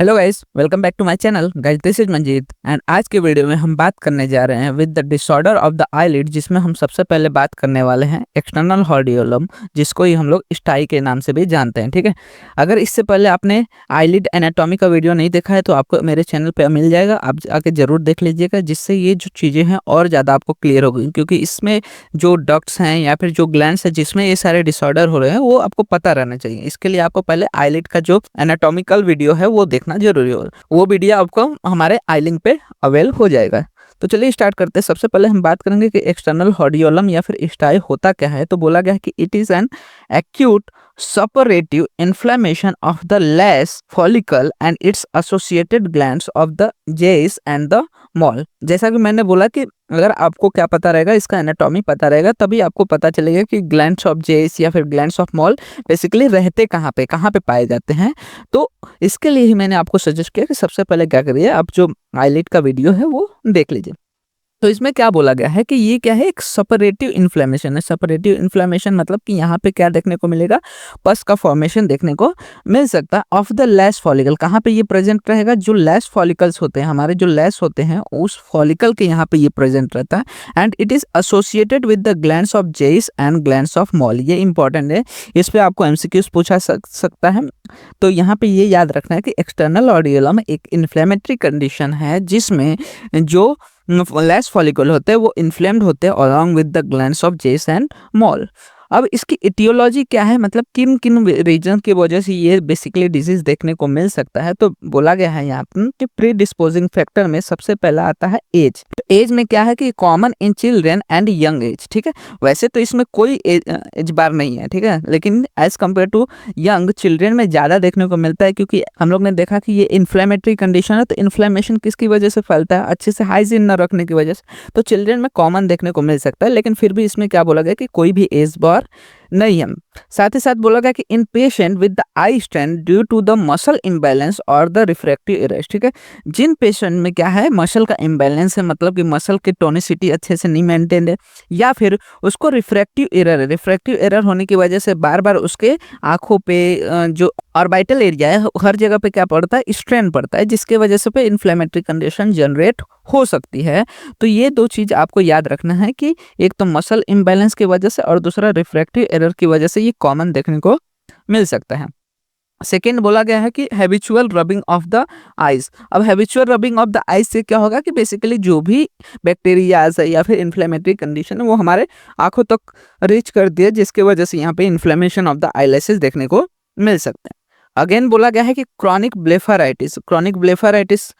Hello guys, welcome back to my channel. Guys, this is Manjeet and आज के video में हम बात करने जा रहे हैं with the disorder of the eyelid, जिसमें हम सबसे पहले बात करने वाले हैं एक्सटर्नल हॉर्डियोलम, जिसको ही हम लोग स्टाई के नाम से भी जानते हैं। ठीक है, अगर इससे पहले आपने आईलिड एनाटॉमी का वीडियो नहीं देखा है तो आपको मेरे चैनल पर मिल जाएगा, आप आके जरूर देख लीजिएगा, जिससे ये जो चीज़ें हैं और ज़्यादा आपको क्लियर होगी, क्योंकि इसमें जो डक्ट्स हैं या फिर जो ग्लैंड्स है जिसमें ये सारे डिसऑर्डर हो रहे हैं वो आपको पता रहना चाहिए। इसके लिए आपको पहले आईलिड का जो एनाटॉमिकल वीडियो है वो देखना जरूरी हो, वो वीडियो आपको हमारे आई लिंक पे अवेल हो जाएगा। तो चलिए स्टार्ट करते हैं। सबसे पहले हम बात करेंगे कि एक्सटर्नल हॉर्डियोलम या फिर स्टाई होता क्या है। तो बोला गया है कि it is an acute suppurative inflammation of the less follicle and it's associated glands of the जेस एंड द मॉल। जैसा कि मैंने बोला कि अगर आपको क्या पता रहेगा, इसका एनाटॉमी पता रहेगा, तभी आपको पता चलेगा कि ग्लैंड्स ऑफ जेस या फिर ग्लैंड्स ऑफ मॉल बेसिकली रहते कहाँ पे पाए जाते हैं। तो इसके लिए ही मैंने आपको सजेस्ट किया कि सबसे पहले क्या करिए, आप जो आईलिड का वीडियो है वो देख लीजिए। तो इसमें क्या बोला गया है कि ये क्या है, एक सपरेटिव इन्फ्लेमेशन है। सपरेटिव इन्फ्लेमेशन मतलब कि यहाँ पे क्या देखने को मिलेगा, पस का फॉर्मेशन देखने को मिल सकता है ऑफ द लेस फॉलिकल। कहाँ पे ये प्रेजेंट रहेगा, जो लेस फॉलिकल्स होते हैं, हमारे जो लेस होते हैं उस फॉलिकल के यहाँ पे ये प्रेजेंट रहता है। And it is associated with the glands of जेस एंड ग्लैंड्स ऑफ मॉल। ये इंपॉर्टेंट है, इस पे आपको एमसीक्यूज पूछा सकता है। तो यहाँ पे ये याद रखना है कि एक्सटर्नल ऑर्डियोलम एक इन्फ्लेमेटरी कंडीशन है जिसमें जो लेस फॉलिकल होते हैं वो इन्फ्लेम्ड होते हैं along with the glands of जेस एंड मॉल। अब इसकी इटियोलॉजी क्या है, मतलब किन किन रीजन की वजह से ये बेसिकली डिजीज देखने को मिल सकता है। तो बोला गया है यहाँ पर कि प्री डिस्पोजिंग फैक्टर में सबसे पहला आता है एज। तो एज में क्या है कि common in children and young age. ठीक है, वैसे तो इसमें कोई एज बार नहीं है, ठीक है, लेकिन as compare to young children में ज़्यादा देखने को मिलता है, क्योंकि हम लोग ने देखा कि ये इन्फ्लेमेटरी कंडीशन है। तो इन्फ्लेमेशन किसकी वजह से फैलता है, अच्छे से हाइजीन न रखने की वजह से। तो चिल्ड्रेन में कॉमन देखने को मिल सकता है, लेकिन फिर भी इसमें क्या बोला गया कि कोई भी एज बार नहीं है। साथ ही साथ बोला गया कि in patient with the eye strain due to the muscle imbalance और द रिफ्रैक्टिव एरर्स। ठीक है, जिन पेशेंट में क्या है, मसल का इम्बैलेंस है, मतलब कि मसल की टोनिसिटी अच्छे से नहीं मेंटेन है, या फिर उसको रिफ्रैक्टिव एरर है। रिफ्रैक्टिव एरर होने की वजह से बार बार उसके आंखों पे जो ऑर्बिटल एरिया है हर जगह पे क्या पड़ता है, स्ट्रेन पड़ता है, जिसके वजह से पे इन्फ्लेमेटरी कंडीशन जनरेट हो सकती है। तो ये दो चीज आपको याद रखना है कि एक तो मसल इम्बैलेंस की वजह से और दूसरा रिफ्रैक्टिव एरर की वजह से ये कॉमन देखने को मिल सकता है। सेकेंड बोला गया है कि habitual rubbing of the eyes. अब habitual rubbing of the eyes से क्या होगा कि बेसिकली जो भी बैक्टीरियाज है या फिर इन्फ्लेमेटरी कंडीशन है वो हमारे आंखों तक रीच कर दिए, जिसकी वजह से यहाँ पे इन्फ्लेमेशन ऑफ द आईलेसेस देखने को मिल सकते हैं। अगेन बोला गया है कि क्रॉनिक ब्लेफाराइटिस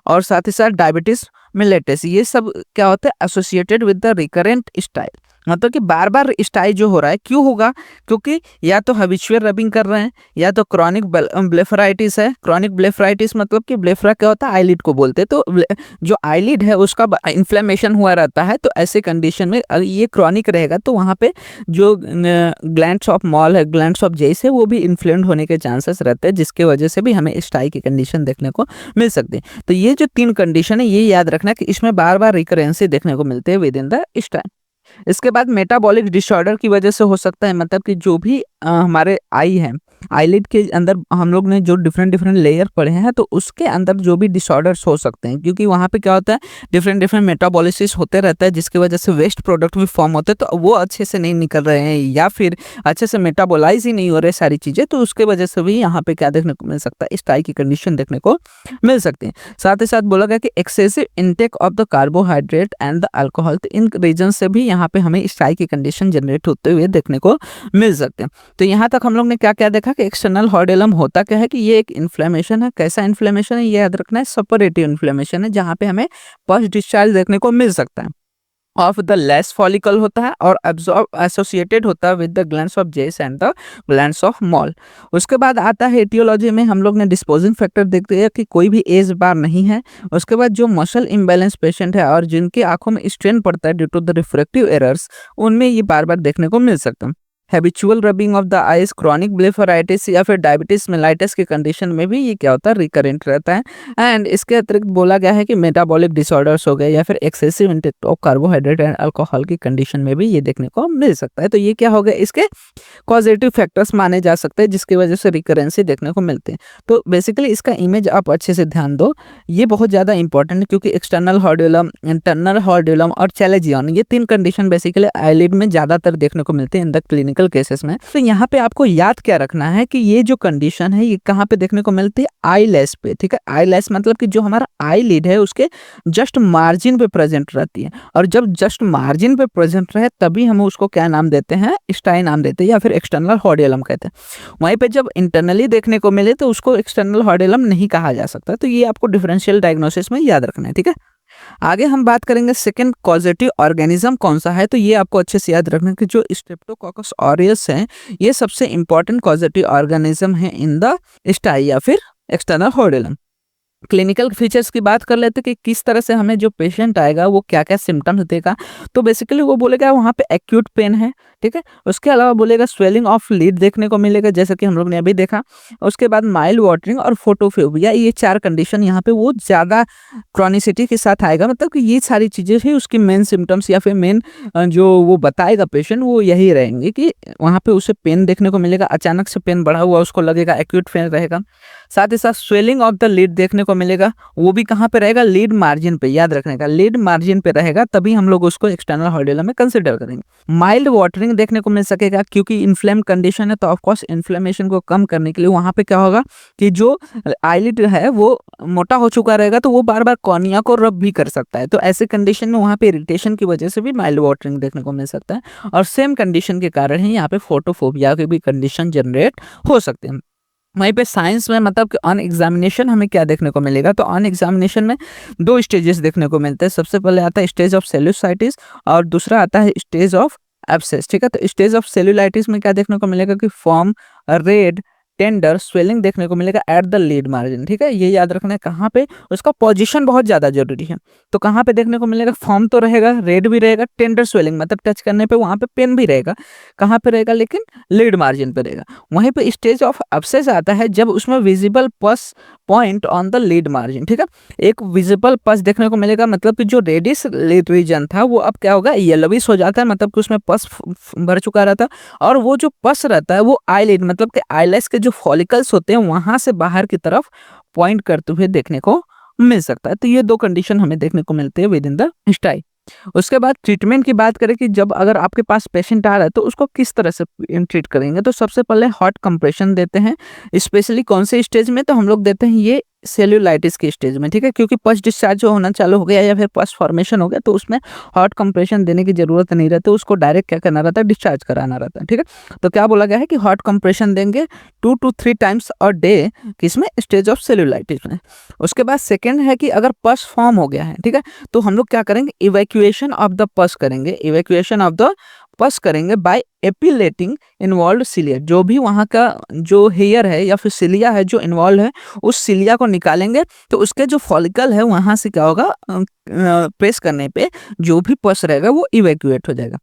और साथ ही साथ डायबिटीज मिलेटस, ये सब क्या होता है, associated with the recurrent style. मतलब कि बार बार स्टाई जो हो रहा है क्यों होगा, क्योंकि या तो हैबिचुअल रबिंग कर रहे हैं या तो क्रॉनिक ब्लेफराइटिस है। क्रॉनिक ब्लेफराइटिस मतलब कि ब्लेफरा क्या होता है, आईलिड को बोलते हैं। तो जो आईलिड है उसका इन्फ्लेमेशन हुआ रहता है। तो ऐसे कंडीशन में ये क्रॉनिक रहेगा तो वहाँ पे जो ग्लैंड्स ऑफ मॉल है, ग्लैंड्स ऑफ जेस है, वो भी इन्फ्लेम्ड होने के चांसेस रहते हैं, जिसके वजह से भी हमें स्टाई की कंडीशन देखने को मिल सकती है। तो ये जो तीन कंडीशन है ये याद रखना कि इसमें बार बार रिकरेंसी देखने को मिलते हैं विद इन द स्टाई। इसके बाद मेटाबॉलिक डिसऑर्डर की वजह से हो सकता है, मतलब कि जो भी हमारे आई है, आईलिड के अंदर हम लोग ने जो डिफरेंट लेयर पढ़े हैं, तो उसके अंदर जो भी डिसऑर्डर्स हो सकते हैं, क्योंकि वहाँ पे क्या होता है, डिफरेंट मेटाबॉलिसिस होते रहता है, जिसकी वजह से वेस्ट प्रोडक्ट भी फॉर्म होते हैं, तो वो अच्छे से नहीं निकल रहे हैं या फिर अच्छे से मेटाबोलाइज ही नहीं हो रहे सारी चीज़ें, तो उसके वजह से भी यहाँ पे क्या देखने को मिल सकता है, स्टाई की कंडीशन देखने को मिल सकती है। साथ ही साथ बोला गया कि excessive intake of the carbohydrate and the alcohol, तो इन रीजन से भी यहाँ पे हमें स्टाई की कंडीशन जनरेट होते हुए देखने को मिल सकते हैं। तो यहाँ तक हम लोग ने क्या क्या देखा कि एक्सटर्नल हॉर्डियोलम होता क्या है, कि ये एक इन्फ्लेमेशन है। कैसा इन्फ्लेमेशन है ये याद रखना है, सपरेटिव इन्फ्लेमेशन है, जहाँ पे हमें पस डिस्चार्ज देखने को मिल सकता है ऑफ द लेस फॉलिकल होता है और एब्जॉर्ब एसोसिएटेड होता है विद द ग्लैंड्स ऑफ जेस and the glands of mall. उसके बाद आता है एटियोलॉजी में हम लोग ने डिस्पोजिंग फैक्टर देखते हैं कि कोई भी एज बार नहीं है। उसके बाद जो मसल इम्बैलेंस पेशेंट है और जिनकी आंखों में स्ट्रेन पड़ता है due to the refractive errors, उनमें ये बार बार देखने को मिल सकता है। Habitual rubbing of the eyes, chronic blepharitis या फिर डायबिटीज मेलाइटिस की कंडीशन में भी ये क्या होता है, रिकरेंट रहता है। एंड इसके अतिरिक्त बोला गया है कि मेटाबॉलिक डिसऑर्डर्स हो गए या फिर excessive intake of carbohydrate and alcohol की कंडीशन में भी ये देखने को मिल सकता है। तो ये क्या हो गया, इसके पॉजिटिव फैक्टर्स माने जा सकते हैं जिसकी वजह से रिकरेंसी देखने को मिलते हैं। तो बेसिकली इसका इमेज आप अच्छे से ध्यान दो, ये बहुत ज़्यादा इंपॉर्टेंट है क्योंकि एक्सटर्नल हॉर्ड्यूलम, इंटरनल हॉर्ड्यूलम और चैलेजियन, ये 3 कंडीशन बेसिकली आईलिड में ज़्यादातर देखने को मिलते हैं इन द क्लिनिकल केसेस में। तो यहाँ पे आपको याद क्या रखना है कि ये जो कंडीशन है ये कहाँ पे देखने को मिलती है, आई लैश पे, ठीक है। आई लैश मतलब कि जो हमारा आई लिड है उसके जस्ट मार्जिन पे प्रेजेंट रहती है, और जब जस्ट मार्जिन पे प्रेजेंट रहे तभी हम उसको क्या नाम देते हैं, स्टाई नाम देते हैं या फिर एक्सटर्नल हॉर्ड्यूलम कहते हैं। वहीं पे जब इंटरनली देखने को मिले तो उसको एक्सटर्नल हॉर्ड्यूलम नहीं कहा जा सकता। तो ये आपको डिफरेंशियल डायग्नोसिस में याद रखना है, ठीक है। आगे हम बात करेंगे सेकंड कॉजेटिव ऑर्गेनिज्म कौन सा है। तो ये आपको अच्छे से याद रखना है कि जो स्ट्रेप्टोकोकस ऑरियस है ये सबसे इंपॉर्टेंट कॉजेटिव ऑर्गेनिज्म है इन द स्टाई या फिर एक्सटर्नल हॉर्ड्यूलम। क्लिनिकल फीचर्स की बात कर लेते कि किस तरह से हमें जो पेशेंट आएगा वो क्या क्या सिम्टम्स देगा। तो बेसिकली वो बोलेगा वहाँ पे एक्यूट पेन है, ठीक है। उसके अलावा बोलेगा स्वेलिंग ऑफ लीड देखने को मिलेगा जैसा कि हम लोग ने अभी देखा। उसके बाद माइल्ड वाटरिंग और फोटोफोबिया, ये 4 कंडीशन यहाँ पे वो ज़्यादा क्रॉनिसिटी के साथ आएगा। मतलब कि ये सारी चीज़ें ही उसकी मेन सिम्टम्स या फिर मेन जो वो बताएगा पेशेंट वो यही रहेंगे कि वहाँ पे उसे पेन देखने को मिलेगा, अचानक से पेन बढ़ा हुआ उसको लगेगा, एक्यूट पेन रहेगा। साथ ही साथ स्वेलिंग ऑफ द लीड देखने को मिलेगा, वो भी कहाँ पे रहेगा, लीड मार्जिन पे, याद रखने का लीड मार्जिन पे रहेगा, तभी हम लोग उसको एक्सटर्नल हॉर्ड्यूलम में कंसिडर करेंगे। माइल्ड वाटरिंग देखने को मिल सकेगा क्योंकि इन्फ्लेम कंडीशन है, तो ऑफ कोर्स इन्फ्लेमेशन को कम करने के लिए वहाँ पे क्या होगा कि जो आईलिड है वो मोटा हो चुका रहेगा, तो वो बार बार कॉर्निया को रब भी कर सकता है। तो ऐसे कंडीशन में वहाँ पे इरिटेशन की वजह से भी माइल्ड वाटरिंग देखने को मिल सकता है। और सेम कंडीशन के कारण ही यहाँ पे फोटोफोबिया की भी कंडीशन जनरेट हो सकते हैं। वहीं पे साइंस में मतलब कि ऑन एग्जामिनेशन हमें क्या देखने को मिलेगा, तो ऑन एग्जामिनेशन में 2 स्टेजेस देखने को मिलते हैं। सबसे पहले आता है स्टेज ऑफ सेल्यूलाइटिस और दूसरा आता है स्टेज ऑफ एब्सेस, ठीक है। तो स्टेज ऑफ सेल्यूलाइटिस में क्या देखने को मिलेगा कि फॉर्म रेड टेंडर स्वेलिंग देखने को मिलेगा एट द लीड मार्जिन, ठीक है। ये याद रखना है कहाँ पे, उसका पोजीशन बहुत ज़्यादा जरूरी है। तो कहाँ पे देखने को मिलेगा, फॉर्म तो रहेगा, रेड भी रहेगा, टेंडर स्वेलिंग मतलब टच करने पे वहाँ पे पेन भी रहेगा, कहाँ पे रहेगा, लेकिन लीड मार्जिन पे रहेगा। वहीं पे स्टेज ऑफ एब्सेस आता है जब उसमें विजिबल पस point on the lid margin, ठीक है। एक विजिबल पस देखने को मिलेगा, मतलब कि जो रेडिस लीड रीजन था वो अब क्या होगा, येलोविश हो जाता है, मतलब कि उसमें पस भर चुका रहता है। और वो जो पस रहता है वो आईलिड मतलब कि आईलेस के जो फॉलिकल्स होते हैं वहां से बाहर की तरफ पॉइंट करते हुए देखने को मिल सकता है। तो ये 2 कंडीशन हमें देखने को मिलते हैं विद इन द स्टाई। उसके बाद ट्रीटमेंट की बात करें कि जब अगर आपके पास पेशेंट आ रहा है तो उसको किस तरह से ट्रीट करेंगे, तो सबसे पहले हॉट कंप्रेशन देते हैं। स्पेशली कौन से स्टेज में, तो हम लोग देते हैं ये सेल्यूलाइटिस के स्टेज में, ठीक है। क्योंकि पस डिस्चार्ज जो होना चालू हो गया या फिर पस फॉर्मेशन हो गया तो उसमें हॉट कंप्रेशन देने की जरूरत नहीं रहती, उसको डायरेक्ट क्या करना रहता है, डिस्चार्ज कराना रहता है, ठीक है। तो क्या बोला गया है कि हॉट कंप्रेशन देंगे 2 to 3 टाइम्स अ डे, किसमें, स्टेज ऑफ सेल्यूलाइटिस में। उसके बाद सेकेंड है कि अगर पस फॉर्म हो गया है, ठीक है, तो हम लोग क्या करेंगे, इवैक्यूएशन ऑफ द पस करेंगे, इवैक्यूएशन ऑफ द पस करेंगे बाय एपिलेटिंग इन्वॉल्व सिलिया। जो भी वहाँ का जो हेयर है या फिर सिलिया है जो इन्वॉल्व है उस सिलिया को निकालेंगे, तो उसके जो फॉलिकल है वहाँ से क्या होगा, प्रेस करने पे जो भी पस रहेगा वो इवैक्यूएट हो जाएगा।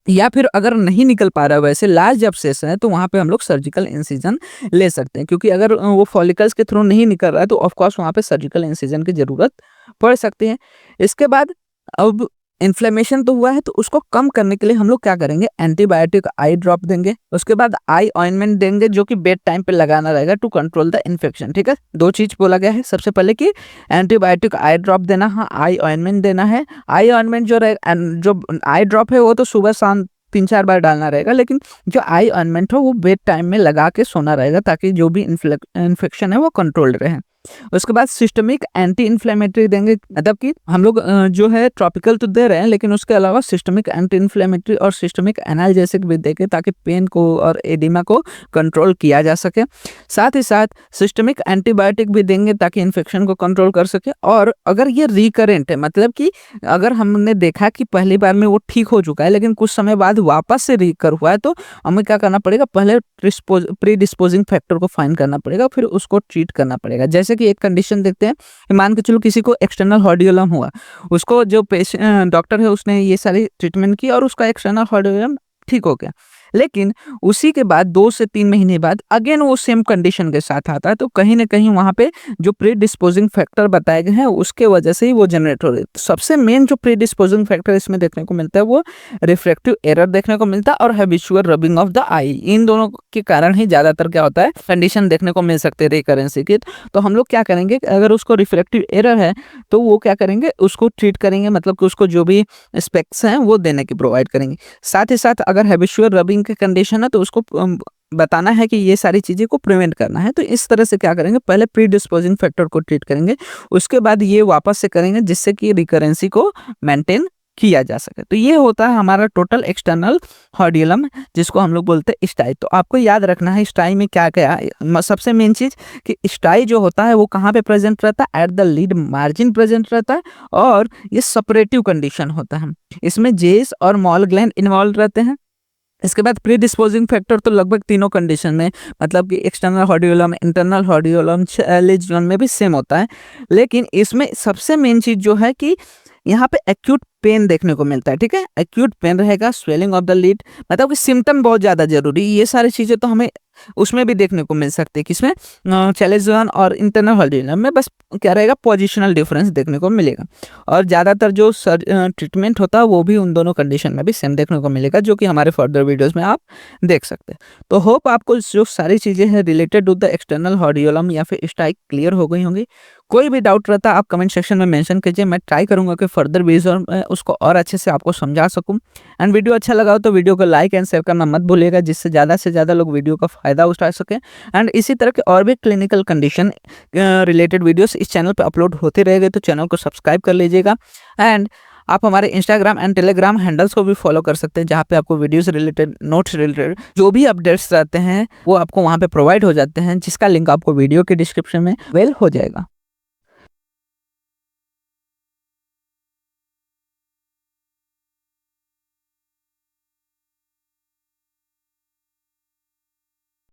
या फिर अगर नहीं निकल पा रहा है वैसे लार्ज एब्सेस है तो वहाँ पे हम लोग सर्जिकल इंसिजन ले सकते हैं, क्योंकि अगर वो फॉलिकल्स के थ्रू नहीं निकल रहा है तो ऑफ कोर्स वहाँ पे सर्जिकल इंसिजन की जरूरत पड़ सकती है। इसके बाद अब इन्फ्लेमेशन तो हुआ है तो उसको कम करने के लिए हम लोग क्या करेंगे, एंटीबायोटिक आई ड्रॉप देंगे। उसके बाद आई ऑइंटमेंट देंगे जो कि बेड टाइम पे लगाना रहेगा टू कंट्रोल द इन्फेक्शन, ठीक है। 2 चीज बोला गया है, सबसे पहले कि एंटीबायोटिक आई ड्रॉप देना, हाँ आई ऑइंटमेंट देना है। आई ऑइंटमेंट जो रहेगा, जो आई ड्रॉप है वो तो सुबह शाम 3-4 बार डालना रहेगा, लेकिन जो आई ऑइंटमेंट हो वो बेड टाइम में लगा के सोना रहेगा ताकि जो भी इन्फेक्शन है वो कंट्रोल्ड रहे। उसके बाद सिस्टमिक एंटी इन्फ्लेमेटरी देंगे, मतलब कि हम लोग जो है ट्रॉपिकल तो दे रहे हैं लेकिन उसके अलावा सिस्टमिक एंटी इन्फ्लेमेटरी और सिस्टमिक एनाल्जेसिक भी देंगे ताकि पेन को और एडिमा को कंट्रोल किया जा सके। साथ ही साथ सिस्टमिक एंटीबायोटिक भी देंगे ताकि इन्फेक्शन को कंट्रोल कर सके। और अगर ये रिकरेंट है, मतलब कि अगर हमने देखा कि पहली बार में वो ठीक हो चुका है लेकिन कुछ समय बाद वापस से रिकर हुआ है, तो हमें क्या करना पड़ेगा, पहले प्री डिस्पोजिंग फैक्टर को फाइंड करना पड़ेगा, फिर उसको ट्रीट करना पड़ेगा। जैसे कि एक कंडीशन देखते हैं, मान के चलो किसी को एक्सटर्नल हॉर्डियोलम हुआ, उसको जो पेशेंट डॉक्टर है उसने ये सारी ट्रीटमेंट की और उसका एक्सटर्नल हॉर्डियोलम ठीक हो गया। लेकिन उसी के बाद 2 से 3 महीने बाद अगेन वो सेम कंडीशन के साथ आता है, तो कहीं न कहीं वहाँ पे जो प्रीडिस्पोजिंग फैक्टर बताए गए हैं उसके वजह से ही वो जनरेट हो रही है। तो सबसे मेन जो प्रीडिस्पोजिंग फैक्टर इसमें देखने को मिलता है वो रिफ्रैक्टिव एरर देखने को मिलता है और हैबिचुअल रबिंग ऑफ द आई। इन दोनों के कारण ही ज़्यादातर क्या होता है कंडीशन देखने को मिल सकते हैं रिकरेंसी की। तो हम लोग क्या करेंगे, अगर उसको रिफ्रैक्टिव एरर है तो वो क्या करेंगे, उसको ट्रीट करेंगे, मतलब कि उसको जो भी स्पेक्स हैं वो देने की प्रोवाइड करेंगे। साथ ही साथ अगर हैबिचुअल रबिंग की कंडीशन है तो उसको बताना है कि ये सारी चीज़ें को प्रिवेंट करना है। तो इस तरह से क्या करेंगे, पहले प्रीडिस्पोजिंग फैक्टर को ट्रीट करेंगे, उसके बाद ये वापस से करेंगे जिससे कि रिकरेंसी को मेंटेन किया जा सके। तो ये होता है हमारा टोटल एक्सटर्नल हॉर्डियलम, जिसको हम लोग बोलते हैं स्टाई। तो आपको याद रखना है स्टाई में क्या क्या है। सबसे मेन चीज़ कि स्टाई जो होता है वो कहाँ पे प्रेजेंट रहता है, at the lid margin present रहता है, और ये सेपरेटिव कंडीशन होता है। इसमें जेस और मॉल ग्लैंड इन्वॉल्व रहते हैं। इसके बाद प्रीडिस्पोजिंग फैक्टर तो लगभग तीनों कंडीशन में, मतलब कि एक्सटर्नल हॉर्डियोलम, इंटरनल हॉर्डियोलम, चैलेंज जोन में भी सेम होता है। लेकिन इसमें सबसे मेन चीज़ जो है कि यहाँ पे एक्यूट पेन देखने को मिलता है। ठीक है, एक्यूट पेन रहेगा, स्वेलिंग ऑफ द लिड, मतलब कि सिम्टम बहुत ज़्यादा जरूरी। ये सारी चीज़ें तो हमें उसमें भी देखने को मिल सकती है, किसमें, चैलेंज जोन और इंटरनल हॉर्डियोलम में। बस क्या रहेगा, पोजिशनल डिफरेंस देखने को मिलेगा। और ज़्यादातर जो ट्रीटमेंट होता है वो भी उन दोनों कंडीशन में भी सेम देखने को मिलेगा, जो कि हमारे फर्दर वीडियोस में आप देख सकते हैं। तो होप आपको जो सारी चीज़ें हैं रिलेटेड टू द एक्सटर्नल हॉर्डियोलम या फिर स्टाई क्लियर हो गई होंगी। कोई भी डाउट रहता है आप कमेंट सेक्शन में मेंशन कीजिए, मैं ट्राई करूंगा कि फर्दर वीडियो में उसको और अच्छे से आपको समझा सकूं। एंड वीडियो अच्छा लगा हो तो वीडियो को लाइक एंड शेयर करना मत भूलिएगा, जिससे ज़्यादा लोग वीडियो का फ़ायदा उठा सकें। एंड इसी तरह के और भी क्लिनिकल कंडीशन रिलेटेड वीडियोस इस चैनल पर अपलोड होते रहेंगे, तो चैनल को सब्सक्राइब कर लीजिएगा। एंड आप हमारे इंस्टाग्राम एंड टेलीग्राम हैंडल्स को भी फॉलो कर सकते हैं, जहाँ पे आपको वीडियोस रिलेटेड, नोट्स रिलेटेड जो भी अपडेट्स रहते हैं वो आपको वहाँ पे प्रोवाइड हो जाते हैं, जिसका लिंक आपको वीडियो के डिस्क्रिप्शन में अवेल हो जाएगा।